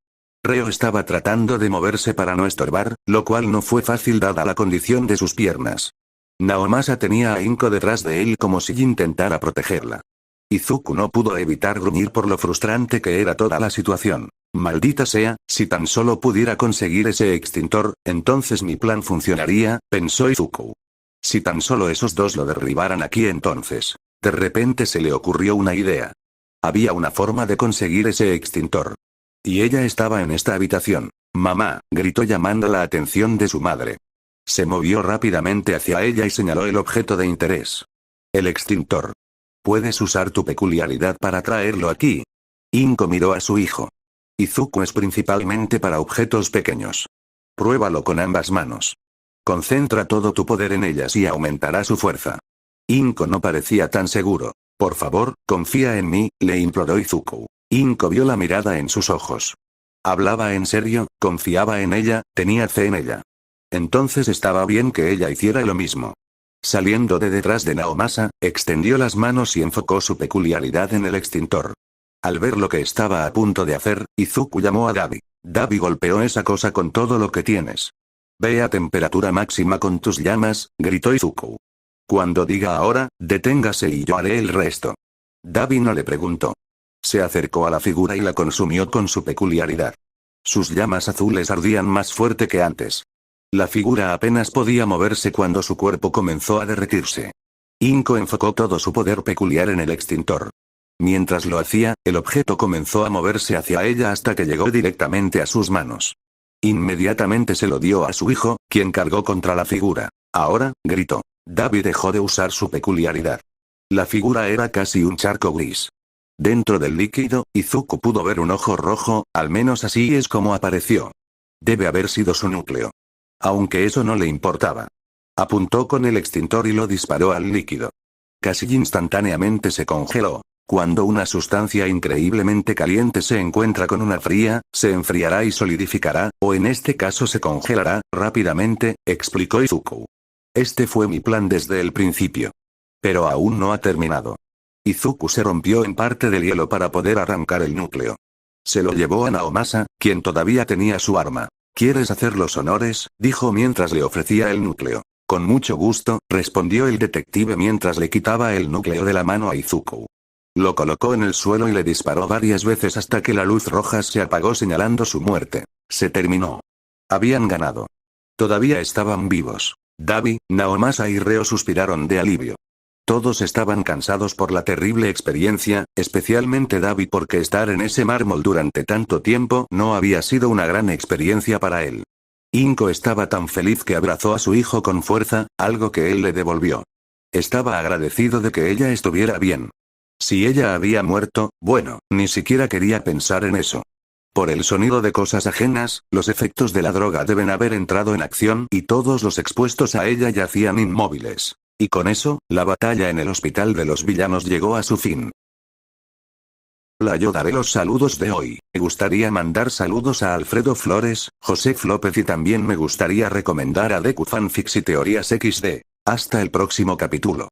Speaker 1: Reo estaba tratando de moverse para no estorbar, lo cual no fue fácil dada la condición de sus piernas. Naomasa tenía a Inko detrás de él como si intentara protegerla. Izuku no pudo evitar gruñir por lo frustrante que era toda la situación. «Maldita sea, si tan solo pudiera conseguir ese extintor, entonces mi plan funcionaría», pensó Izuku. «Si tan solo esos dos lo derribaran aquí entonces». De repente se le ocurrió una idea. Había una forma de conseguir ese extintor. Y ella estaba en esta habitación. «Mamá», gritó llamando la atención de su madre. Se movió rápidamente hacia ella y señaló el objeto de interés. «El extintor. ¿Puedes usar tu peculiaridad para traerlo aquí?». Inko miró a su hijo. Izuku es principalmente para objetos pequeños. Pruébalo con ambas manos. Concentra todo tu poder en ellas y aumentará su fuerza. Inko no parecía tan seguro. Por favor, confía en mí, le imploró Izuku. Inko vio la mirada en sus ojos. Hablaba en serio, confiaba en ella, tenía fe en ella. Entonces estaba bien que ella hiciera lo mismo. Saliendo de detrás de Naomasa, extendió las manos y enfocó su peculiaridad en el extintor. Al ver lo que estaba a punto de hacer, Izuku llamó a Dabi. Dabi golpeó esa cosa con todo lo que tienes. Ve a temperatura máxima con tus llamas, gritó Izuku. Cuando diga ahora, deténgase y yo haré el resto. Dabi no le preguntó. Se acercó a la figura y la consumió con su peculiaridad. Sus llamas azules ardían más fuerte que antes. La figura apenas podía moverse cuando su cuerpo comenzó a derretirse. Inko enfocó todo su poder peculiar en el extintor. Mientras lo hacía, el objeto comenzó a moverse hacia ella hasta que llegó directamente a sus manos. Inmediatamente se lo dio a su hijo, quien cargó contra la figura. Ahora, gritó. Dabi dejó de usar su peculiaridad. La figura era casi un charco gris. Dentro del líquido, Izuku pudo ver un ojo rojo, al menos así es como apareció. Debe haber sido su núcleo. Aunque eso no le importaba. Apuntó con el extintor y lo disparó al líquido. Casi instantáneamente se congeló. Cuando una sustancia increíblemente caliente se encuentra con una fría, se enfriará y solidificará, o en este caso se congelará, rápidamente, explicó Izuku. Este fue mi plan desde el principio. Pero aún no ha terminado. Izuku se rompió en parte del hielo para poder arrancar el núcleo. Se lo llevó a Naomasa, quien todavía tenía su arma. ¿Quieres hacer los honores?, dijo mientras le ofrecía el núcleo. Con mucho gusto, respondió el detective mientras le quitaba el núcleo de la mano a Izuku. Lo colocó en el suelo y le disparó varias veces hasta que la luz roja se apagó señalando su muerte. Se terminó. Habían ganado. Todavía estaban vivos. Dabi, Naomasa y Reo suspiraron de alivio. Todos estaban cansados por la terrible experiencia, especialmente Dabi porque estar en ese mármol durante tanto tiempo no había sido una gran experiencia para él. Inko estaba tan feliz que abrazó a su hijo con fuerza, algo que él le devolvió. Estaba agradecido de que ella estuviera bien. Si ella había muerto, bueno, ni siquiera quería pensar en eso. Por el sonido de cosas ajenas, los efectos de la droga deben haber entrado en acción y todos los expuestos a ella yacían inmóviles. Y con eso, la batalla en el hospital de los villanos llegó a su fin. Hola, yo daré los saludos de hoy. Me gustaría mandar saludos a Alfredo Flores, José López y también me gustaría recomendar a Deku Fanfics y Teorías XD. Hasta el próximo capítulo.